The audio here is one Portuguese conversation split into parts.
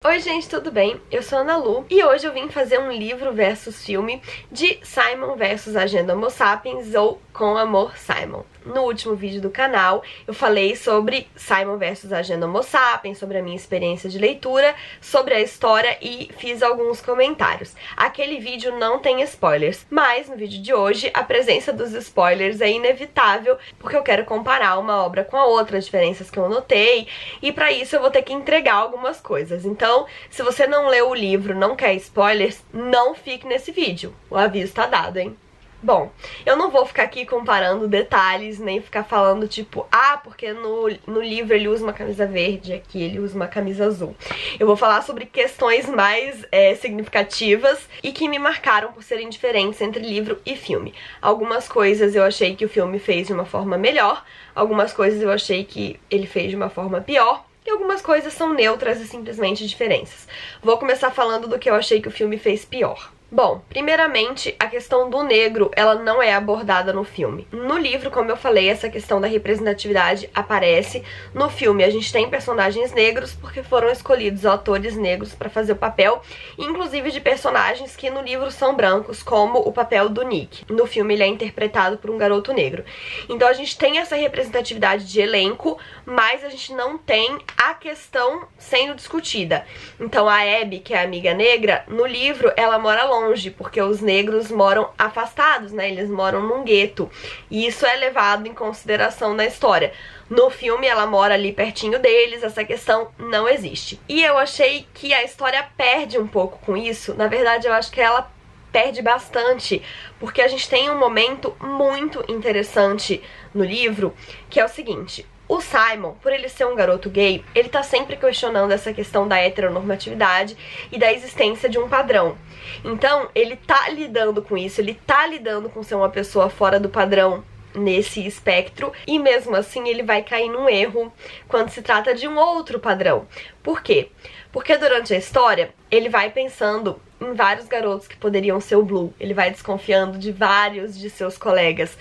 Oi gente, tudo bem? Eu sou a Ana Lu e hoje eu vim fazer um livro versus filme de Simon versus Agenda Homo Sapiens ou Com Amor, Simon. No último vídeo do canal eu falei sobre Simon versus Agenda Homo Sapiens, sobre a minha experiência de leitura, sobre a história e fiz alguns comentários. Aquele vídeo não tem spoilers, mas no vídeo de hoje a presença dos spoilers é inevitável porque eu quero comparar uma obra com a outra, as diferenças que eu notei, e pra isso eu vou ter que entregar algumas coisas. Então, se você não leu o livro, não quer spoilers, não fique nesse vídeo. O aviso tá dado, hein? Bom, eu não vou ficar aqui comparando detalhes, nem ficar falando tipo, porque no livro ele usa uma camisa verde, aqui ele usa uma camisa azul. Eu vou falar sobre questões mais significativas e que me marcaram por serem diferentes entre livro e filme. Algumas coisas eu achei que o filme fez de uma forma melhor, algumas coisas eu achei que ele fez de uma forma pior, e algumas coisas são neutras e simplesmente diferenças. Vou começar falando do que eu achei que o filme fez pior. Bom, primeiramente, a questão do negro, ela não é abordada no filme. No livro, como eu falei, essa questão da representatividade aparece. No filme, a gente tem personagens negros porque foram escolhidos atores negros pra fazer o papel, inclusive de personagens que no livro são brancos, como o papel do Nick. No filme, ele é interpretado por um garoto negro. Então a gente tem essa representatividade de elenco, mas a gente não tem a questão sendo discutida. Então a Abby, que é a amiga negra, no livro, ela mora longe, porque os negros moram afastados, né? Eles moram num gueto. E isso é levado em consideração na história. No filme, ela mora ali pertinho deles, essa questão não existe. E eu achei que a história perde um pouco com isso. Na verdade, eu acho que ela perde bastante, porque a gente tem um momento muito interessante no livro, que é o seguinte: o Simon, por ele ser um garoto gay, ele tá sempre questionando essa questão da heteronormatividade e da existência de um padrão. Então, ele tá lidando com isso, ele tá lidando com ser uma pessoa fora do padrão nesse espectro, e mesmo assim ele vai cair num erro quando se trata de um outro padrão. Por quê? Porque durante a história, ele vai pensando em vários garotos que poderiam ser o Blue, ele vai desconfiando de vários de seus colegas.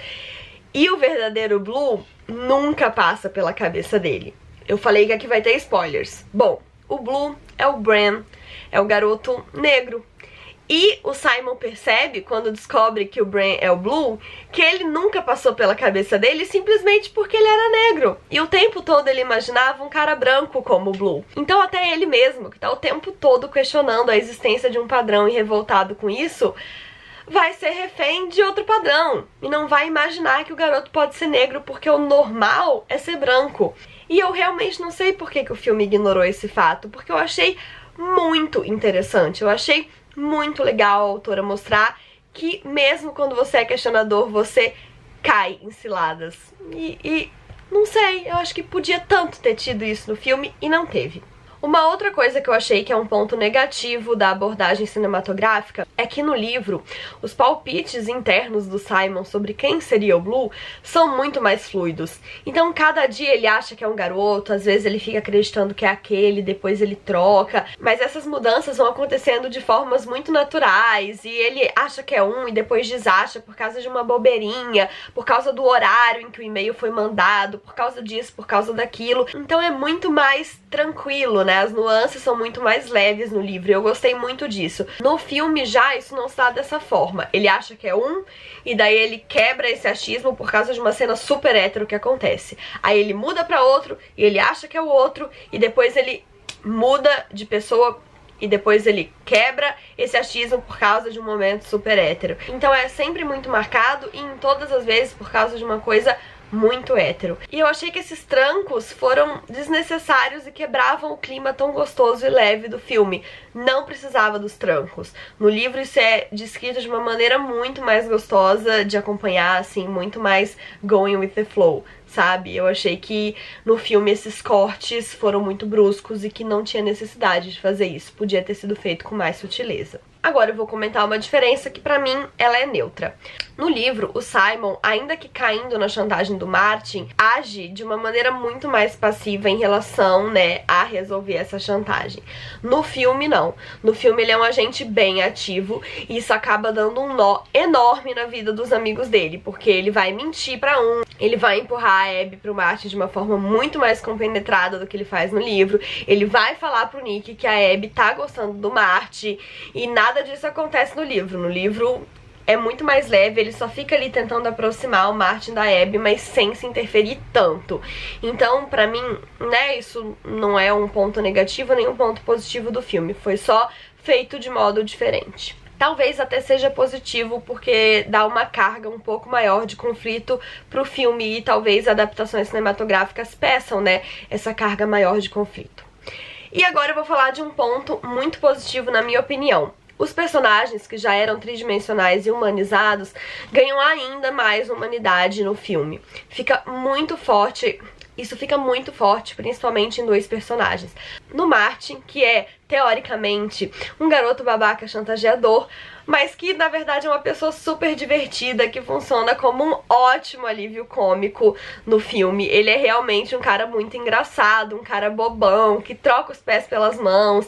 E o verdadeiro Blue nunca passa pela cabeça dele. Eu falei que aqui vai ter spoilers. Bom, o Blue é o Bran, é o garoto negro. E o Simon percebe, quando descobre que o Bran é o Blue, que ele nunca passou pela cabeça dele simplesmente porque ele era negro. E o tempo todo ele imaginava um cara branco como o Blue. Então até ele mesmo, que tá o tempo todo questionando a existência de um padrão e revoltado com isso, vai ser refém de outro padrão e não vai imaginar que o garoto pode ser negro porque o normal é ser branco. E eu realmente não sei por que o filme ignorou esse fato, porque eu achei muito interessante, eu achei muito legal a autora mostrar que mesmo quando você é questionador, você cai em ciladas. E não sei, eu acho que podia tanto ter tido isso no filme e não teve. Uma outra coisa que eu achei que é um ponto negativo da abordagem cinematográfica é que no livro, os palpites internos do Simon sobre quem seria o Blue são muito mais fluidos. Então cada dia ele acha que é um garoto, às vezes ele fica acreditando que é aquele, depois ele troca, mas essas mudanças vão acontecendo de formas muito naturais, e ele acha que é um e depois desacha por causa de uma bobeirinha, por causa do horário em que o e-mail foi mandado, por causa disso, por causa daquilo. Então é muito mais tranquilo, né? As nuances são muito mais leves no livro e eu gostei muito disso. No filme já isso não está dessa forma. Ele acha que é um e daí ele quebra esse achismo por causa de uma cena super hétero que acontece. Aí ele muda pra outro e ele acha que é o outro e depois ele muda de pessoa e depois ele quebra esse achismo por causa de um momento super hétero. Então é sempre muito marcado e em todas as vezes por causa de uma coisa muito hétero. E eu achei que esses trancos foram desnecessários e quebravam o clima tão gostoso e leve do filme. Não precisava dos trancos. No livro isso é descrito de uma maneira muito mais gostosa de acompanhar, assim, muito mais going with the flow, sabe? Eu achei que no filme esses cortes foram muito bruscos e que não tinha necessidade de fazer isso. Podia ter sido feito com mais sutileza. Agora eu vou comentar uma diferença que pra mim ela é neutra. No livro, o Simon, ainda que caindo na chantagem do Martin, age de uma maneira muito mais passiva em relação, né, a resolver essa chantagem. No filme, não. No filme ele é um agente bem ativo e isso acaba dando um nó enorme na vida dos amigos dele, porque ele vai mentir pra um, ele vai empurrar a Abby pro Martin de uma forma muito mais compenetrada do que ele faz no livro, ele vai falar pro Nick que a Abby tá gostando do Martin e nada disso acontece no livro. No livro é muito mais leve, ele só fica ali tentando aproximar o Martin da Abby, mas sem se interferir tanto. Então, pra mim, né, isso não é um ponto negativo nem um ponto positivo do filme. Foi só feito de modo diferente. Talvez até seja positivo, porque dá uma carga um pouco maior de conflito pro filme e talvez adaptações cinematográficas peçam, né, essa carga maior de conflito. E agora eu vou falar de um ponto muito positivo na minha opinião. Os personagens, que já eram tridimensionais e humanizados, ganham ainda mais humanidade no filme. Fica muito forte, isso fica muito forte, principalmente em dois personagens. No Martin, que é, teoricamente, um garoto babaca chantageador, mas que, na verdade, é uma pessoa super divertida, que funciona como um ótimo alívio cômico no filme. Ele é realmente um cara muito engraçado, um cara bobão, que troca os pés pelas mãos,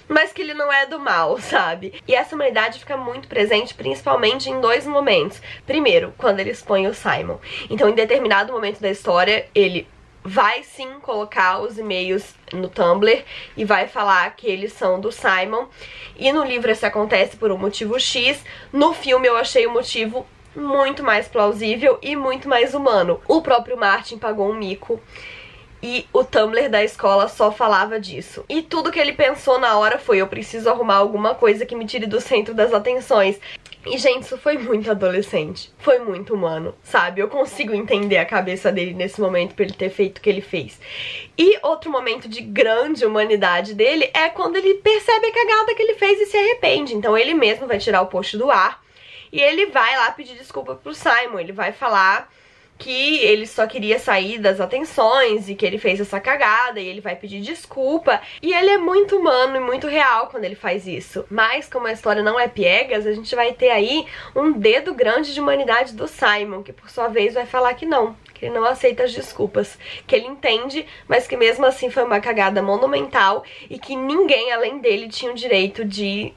mas que ele não é do mal, sabe? E essa humanidade fica muito presente, principalmente em dois momentos. Primeiro, quando ele expõe o Simon. Então, em determinado momento da história, ele vai sim colocar os e-mails no Tumblr e vai falar que eles são do Simon. E no livro isso acontece por um motivo X. No filme eu achei o motivo muito mais plausível e muito mais humano. O próprio Martin pagou um mico e o Tumblr da escola só falava disso. E tudo que ele pensou na hora foi: eu preciso arrumar alguma coisa que me tire do centro das atenções. E, gente, isso foi muito adolescente. Foi muito humano, sabe? Eu consigo entender a cabeça dele nesse momento pra ele ter feito o que ele fez. E outro momento de grande humanidade dele é quando ele percebe a cagada que ele fez e se arrepende. Então ele mesmo vai tirar o post do ar e ele vai lá pedir desculpa pro Simon. Ele vai falar que ele só queria sair das atenções e que ele fez essa cagada, e ele vai pedir desculpa. E ele é muito humano e muito real quando ele faz isso. Mas como a história não é piegas, a gente vai ter aí um dedo grande de humanidade do Simon, que por sua vez vai falar que não, que ele não aceita as desculpas, que ele entende, mas que mesmo assim foi uma cagada monumental e que ninguém além dele tinha o direito de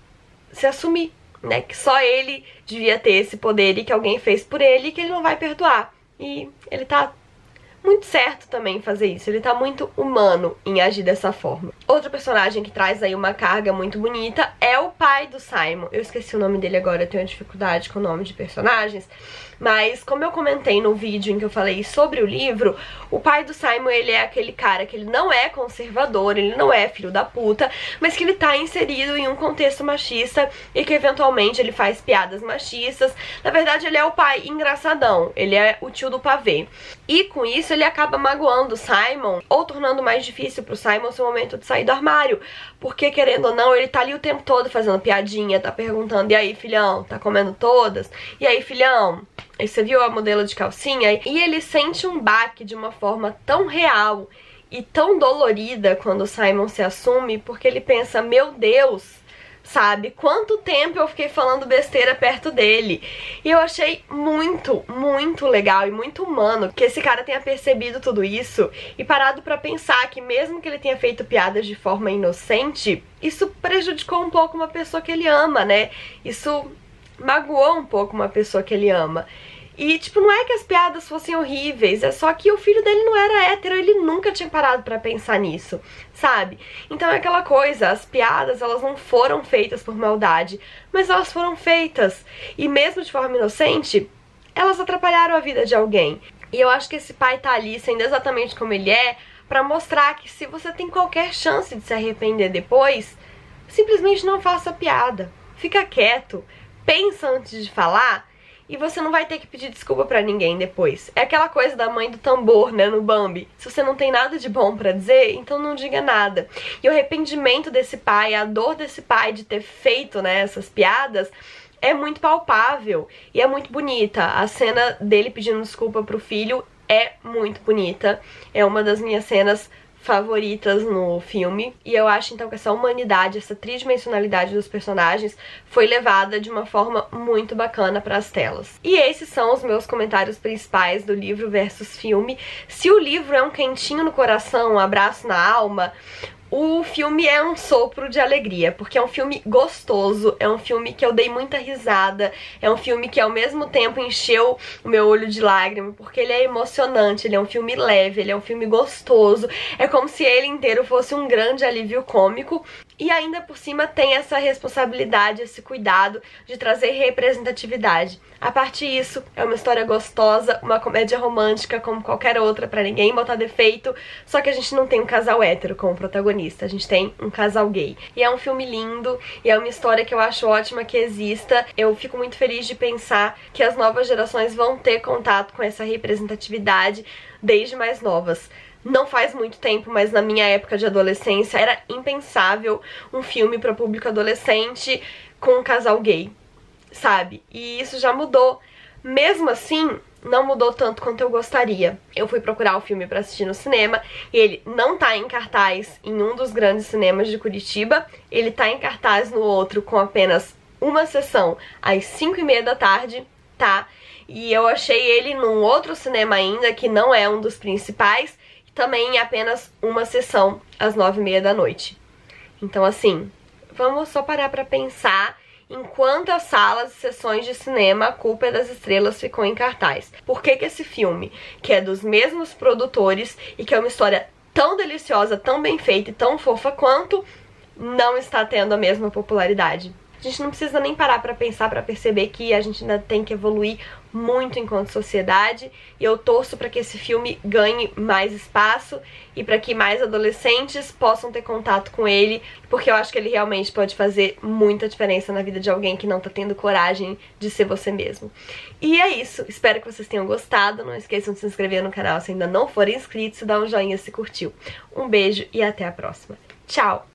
se assumir, né? Que só ele devia ter esse poder e que alguém fez por ele e que ele não vai perdoar. E ele tá muito certo também em fazer isso, ele tá muito humano em agir dessa forma. Outro personagem que traz aí uma carga muito bonita é o pai do Simon. Eu esqueci o nome dele agora, eu tenho dificuldade com o nome de personagens. Mas como eu comentei no vídeo em que eu falei sobre o livro, o pai do Simon, ele é aquele cara que ele não é conservador, ele não é filho da puta, mas que ele tá inserido em um contexto machista e que eventualmente ele faz piadas machistas. Na verdade, ele é o pai engraçadão, ele é o tio do pavê. E com isso ele acaba magoando o Simon, ou tornando mais difícil pro Simon seu momento de sair do armário. Porque, querendo ou não, ele tá ali o tempo todo fazendo piadinha, tá perguntando: e aí, filhão, tá comendo todas? E aí, filhão, aí você viu a modelo de calcinha? E ele sente um baque de uma forma tão real e tão dolorida quando o Simon se assume, porque ele pensa: meu Deus, sabe, quanto tempo eu fiquei falando besteira perto dele. E eu achei muito, muito legal e muito humano que esse cara tenha percebido tudo isso e parado pra pensar que mesmo que ele tenha feito piadas de forma inocente, isso prejudicou um pouco uma pessoa que ele ama, né? Isso magoou um pouco uma pessoa que ele ama. E, tipo, não é que as piadas fossem horríveis, é só que o filho dele não era hétero, ele nunca tinha parado pra pensar nisso, sabe? Então é aquela coisa, as piadas, elas não foram feitas por maldade, mas elas foram feitas. E mesmo de forma inocente, elas atrapalharam a vida de alguém. E eu acho que esse pai tá ali, sendo exatamente como ele é, pra mostrar que se você tem qualquer chance de se arrepender depois, simplesmente não faça piada. Fica quieto, pensa antes de falar, e você não vai ter que pedir desculpa pra ninguém depois. É aquela coisa da mãe do tambor, né, no Bambi. Se você não tem nada de bom pra dizer, então não diga nada. E o arrependimento desse pai, a dor desse pai de ter feito, né, essas piadas, é muito palpável e é muito bonita. A cena dele pedindo desculpa pro filho é muito bonita. É uma das minhas cenas favoritas no filme, e eu acho então que essa humanidade, essa tridimensionalidade dos personagens foi levada de uma forma muito bacana para as telas. E esses são os meus comentários principais do livro versus filme. Se o livro é um quentinho no coração, um abraço na alma, o filme é um sopro de alegria, porque é um filme gostoso, é um filme que eu dei muita risada, é um filme que ao mesmo tempo encheu o meu olho de lágrima, porque ele é emocionante, ele é um filme leve, ele é um filme gostoso, é como se ele inteiro fosse um grande alívio cômico, e ainda por cima tem essa responsabilidade, esse cuidado de trazer representatividade. A parte disso, é uma história gostosa, uma comédia romântica como qualquer outra, pra ninguém botar defeito, só que a gente não tem um casal hétero como protagonista, a gente tem um casal gay. E é um filme lindo, e é uma história que eu acho ótima que exista. Eu fico muito feliz de pensar que as novas gerações vão ter contato com essa representatividade desde mais novas. Não faz muito tempo, mas na minha época de adolescência era impensável um filme para público adolescente com um casal gay, sabe? E isso já mudou. Mesmo assim, não mudou tanto quanto eu gostaria. Eu fui procurar o filme pra assistir no cinema e ele não tá em cartaz em um dos grandes cinemas de Curitiba. Ele tá em cartaz no outro com apenas uma sessão às 5h30 da tarde, tá? E eu achei ele num outro cinema ainda, que não é um dos principais, também em apenas uma sessão às 9h30 da noite. Então assim, vamos só parar pra pensar em quantas salas e sessões de cinema A Culpa é das Estrelas ficou em cartaz. Por que que esse filme, que é dos mesmos produtores e que é uma história tão deliciosa, tão bem feita e tão fofa quanto, não está tendo a mesma popularidade? A gente não precisa nem parar pra pensar, pra perceber que a gente ainda tem que evoluir muito enquanto sociedade, e eu torço pra que esse filme ganhe mais espaço e pra que mais adolescentes possam ter contato com ele, porque eu acho que ele realmente pode fazer muita diferença na vida de alguém que não tá tendo coragem de ser você mesmo. E é isso, espero que vocês tenham gostado, não esqueçam de se inscrever no canal se ainda não forem inscritos e dar um joinha se curtiu. Um beijo e até a próxima. Tchau!